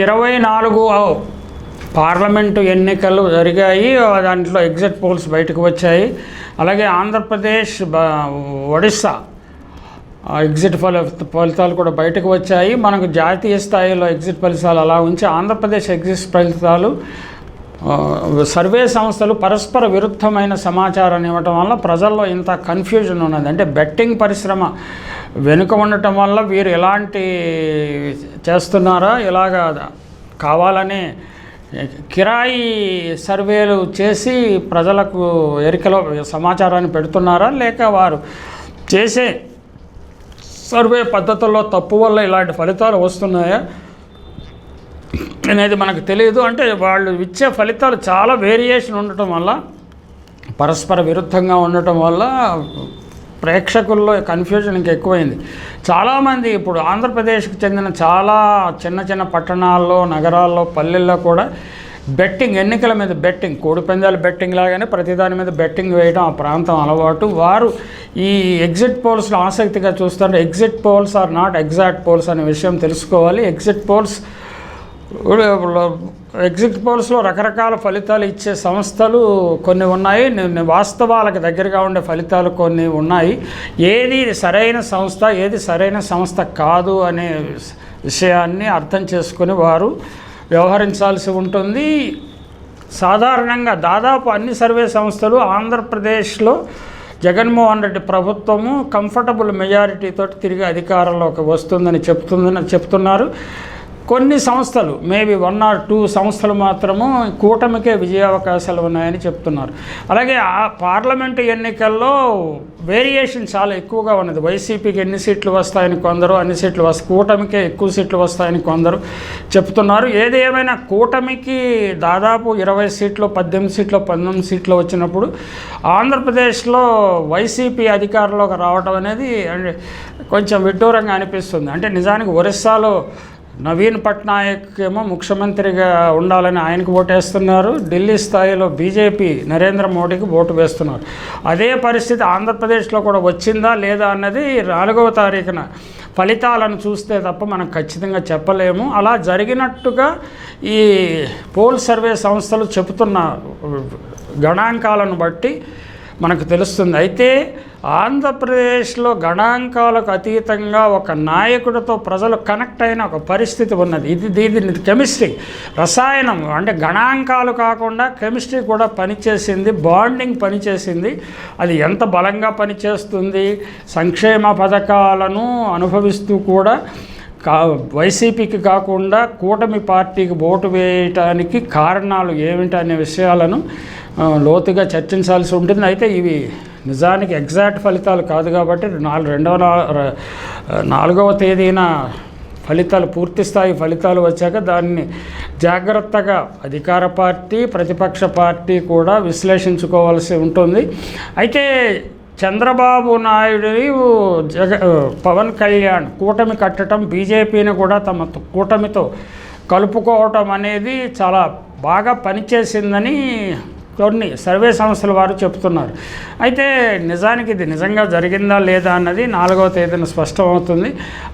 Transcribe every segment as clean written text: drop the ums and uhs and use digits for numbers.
2024 parliament ఎన్నికలు జరిగాయి. దాంట్లో ఎగ్జిట్ పోల్స్ బయటకు వచ్చాయి. అలాగే ఆంధ్రప్రదేశ్, ఒడిస్సా ఎగ్జిట్ ఫలితాలు కూడా బయటకు వచ్చాయి. మనకు జాతీయ స్థాయిలో ఎగ్జిట్ ఫలితాలు అలా ఉంచి ఆంధ్రప్రదేశ్ ఎగ్జిట్ ఫలితాలు సర్వే సంస్థలు పరస్పర విరుద్ధమైన సమాచారాన్ని ఇవ్వటం వల్ల ప్రజల్లో ఇంత కన్ఫ్యూజన్ ఉన్నది. అంటే బెట్టింగ్ పరిశ్రమ వెనుక ఉండటం వల్ల వీరు ఎలాంటి చేస్తున్నారా, ఇలాగా కావాలని కిరాయి సర్వేలు చేసి ప్రజలకు ఎరికలో సమాచారాన్ని పెడుతున్నారా, లేక వారు చేసే సర్వే పద్ధతుల్లో తప్పు వల్ల ఇలాంటి ఫలితాలు వస్తున్నాయా అనేది మనకు తెలియదు. అంటే వాళ్ళు ఇచ్చే ఫలితాలు చాలా వేరియేషన్ ఉండటం వల్ల, పరస్పర విరుద్ధంగా ఉండటం వల్ల ప్రేక్షకుల్లో కన్ఫ్యూజన్ ఇంకా ఎక్కువైంది. చాలామంది ఇప్పుడు ఆంధ్రప్రదేశ్కి చెందిన చాలా చిన్న చిన్న పట్టణాల్లో, నగరాల్లో, పల్లెల్లో కూడా బెట్టింగ్, ఎన్నికల మీద బెట్టింగ్, కోడిపందాలు బెట్టింగ్ లాగానే ప్రతిదాని మీద బెట్టింగ్ వేయడం ఆ ప్రాంతం అలవాటు. వారు ఈ ఎగ్జిట్ పోల్స్లో ఆసక్తిగా చూస్తుంటే exit polls are not exact polls అనే విషయం తెలుసుకోవాలి. ఎగ్జిట్ పోల్స్లో రకరకాల ఫలితాలు ఇచ్చే సంస్థలు కొన్ని ఉన్నాయి, వాస్తవాలకు దగ్గరగా ఉండే ఫలితాలు కొన్ని ఉన్నాయి. ఏది సరైన సంస్థ, ఏది సరైన సంస్థ కాదు అనే విషయాన్ని అర్థం చేసుకుని వారు వ్యవహరించాల్సి ఉంటుంది. సాధారణంగా దాదాపు అన్ని సర్వే సంస్థలు ఆంధ్రప్రదేశ్లో జగన్మోహన్ రెడ్డి ప్రభుత్వము కంఫర్టబుల్ మెజారిటీతో తిరిగి అధికారంలోకి వస్తుందని చెప్తున్నారు. కొన్ని సంస్థలు, మేబీ 1 or 2 సంస్థలు మాత్రము కూటమికే విజయావకాశాలు ఉన్నాయని చెప్తున్నారు. అలాగే ఆ పార్లమెంటు ఎన్నికల్లో వేరియేషన్ చాలా ఎక్కువగా ఉన్నది. వైసీపీకి ఎన్ని సీట్లు వస్తాయని కొందరు, అన్ని సీట్లు కూటమికే ఎక్కువ సీట్లు వస్తాయని కొందరు చెప్తున్నారు. ఏది ఏమైనా కూటమికి దాదాపు 20 సీట్లు, 18 సీట్లు, 19 సీట్లు వచ్చినప్పుడు ఆంధ్రప్రదేశ్లో వైసీపీ అధికారంలోకి రావడం అనేది కొంచెం విడ్డూరంగా అనిపిస్తుంది. అంటే నిజానికి ఒరిస్సాలో నవీన్ పట్నాయక్ ఏమో ముఖ్యమంత్రిగా ఉండాలని ఆయనకు ఓటేస్తున్నారు. ఢిల్లీ స్థాయిలో బీజేపీ నరేంద్ర మోడీకి ఓటు వేస్తున్నారు. అదే పరిస్థితి ఆంధ్రప్రదేశ్లో కూడా వచ్చిందా లేదా అన్నది 4వ తారీఖున ఫలితాలను చూస్తే తప్ప మనం ఖచ్చితంగా చెప్పలేము. అలా జరిగినట్టుగా ఈ పోల్ సర్వే సంస్థలు చెబుతున్న గణాంకాలను బట్టి మనకు తెలుస్తుంది. అయితే ఆంధ్రప్రదేశ్లో గణాంకాలకు అతీతంగా ఒక నాయకుడితో ప్రజలు కనెక్ట్ అయిన ఒక పరిస్థితి ఉన్నది. ఇది కెమిస్ట్రీ, రసాయనం, అంటే గణాంకాలు కాకుండా కెమిస్ట్రీ కూడా పనిచేసింది, బాండింగ్ పనిచేసింది. అది ఎంత బలంగా పనిచేస్తుంది, సంక్షేమ పథకాలను అనుభవిస్తూ కూడా వైసీపీకి కాకుండా కూటమి పార్టీకి ఓటు వేయటానికి కారణాలు ఏమిటి అనే విషయాలను లోతుగా చర్చించాల్సి ఉంటుంది. అయితే ఇవి నిజానికి ఎగ్జాక్ట్ ఫలితాలు కాదు కాబట్టి 4వ తేదీన ఫలితాలు, పూర్తి స్థాయి ఫలితాలు వచ్చాక దాన్ని జాగ్రత్తగా అధికార పార్టీ, ప్రతిపక్ష పార్టీ కూడా విశ్లేషించుకోవాల్సి ఉంటుంది. అయితే చంద్రబాబు నాయుడు, పవన్ కళ్యాణ్ కూటమి కట్టడం, బీజేపీని కూడా తమ కూటమితో కలుపుకోవటం అనేది చాలా బాగా పనిచేసిందని కొన్ని సర్వే సంస్థల వారు చెప్తున్నారు. అయితే నిజానికి ఇది నిజంగా జరిగిందా లేదా అన్నది 4వ తేదీన స్పష్టమవుతుంది.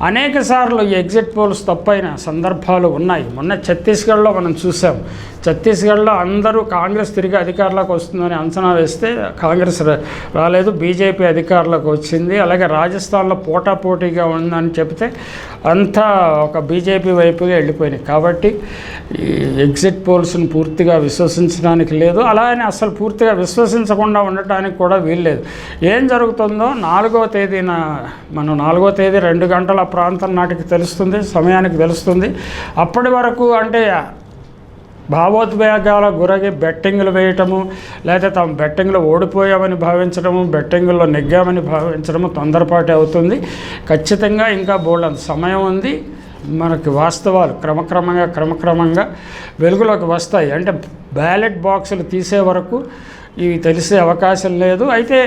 అనేక సార్లు ఈ ఎగ్జిట్ పోల్స్ తప్పైన సందర్భాలు ఉన్నాయి. మొన్న ఛత్తీస్గఢ్లో మనం చూసాం. ఛత్తీస్గఢ్లో అందరూ కాంగ్రెస్ తిరిగి అధికారంలోకి వస్తుందని అంచనా వేస్తే కాంగ్రెస్ రాలేదు, బీజేపీ అధికారంలోకి వచ్చింది. అలాగే రాజస్థాన్లో పోటాపోటీగా ఉందని చెప్తే అంతా ఒక బీజేపీ వైపుగా వెళ్ళిపోయినాయి. కాబట్టి ఈ ఎగ్జిట్ పోల్స్ని పూర్తిగా విశ్వసించడానికి లేదు, అలా అని అసలు పూర్తిగా విశ్వసించకుండా ఉండటానికి కూడా వీల్లేదు. ఏం జరుగుతుందో 4వ తేదీన, మనం 4వ తేదీ 2 గంటల ప్రాంతం నాటికి తెలుస్తుంది, సమయానికి తెలుస్తుంది. అప్పటి వరకు అంటే భావోద్వేగాల గురగి బెట్టింగ్లు వేయటము, లేదా తాము బెట్టింగ్లో ఓడిపోయామని భావించడము, బెట్టింగ్లో నెగ్గామని భావించడము తొందరపాటు అవుతుంది. ఖచ్చితంగా ఇంకా బోల్డంత సమయం ఉంది. మనకి వాస్తవాలు క్రమక్రమంగా వెలుగులోకి వస్తాయి. అంటే బ్యాలెట్ బాక్సులు తీసే వరకు ఇవి తెలిసే అవకాశం లేదు. అయితే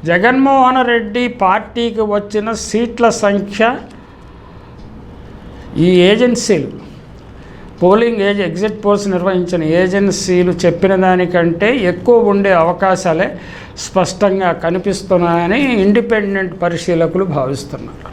జగన్మోహన్ రెడ్డి పార్టీకి వచ్చిన సీట్ల సంఖ్య ఈ ఏజెన్సీలు, పోలింగ్ ఎగ్జిట్ పోల్స్ నిర్వహించిన ఏజెన్సీలు చెప్పిన దానికంటే ఎక్కువ ఉండే అవకాశాలే స్పష్టంగా కనిపిస్తున్నాయని ఇండిపెండెంట్ పరిశీలకులు భావిస్తున్నారు.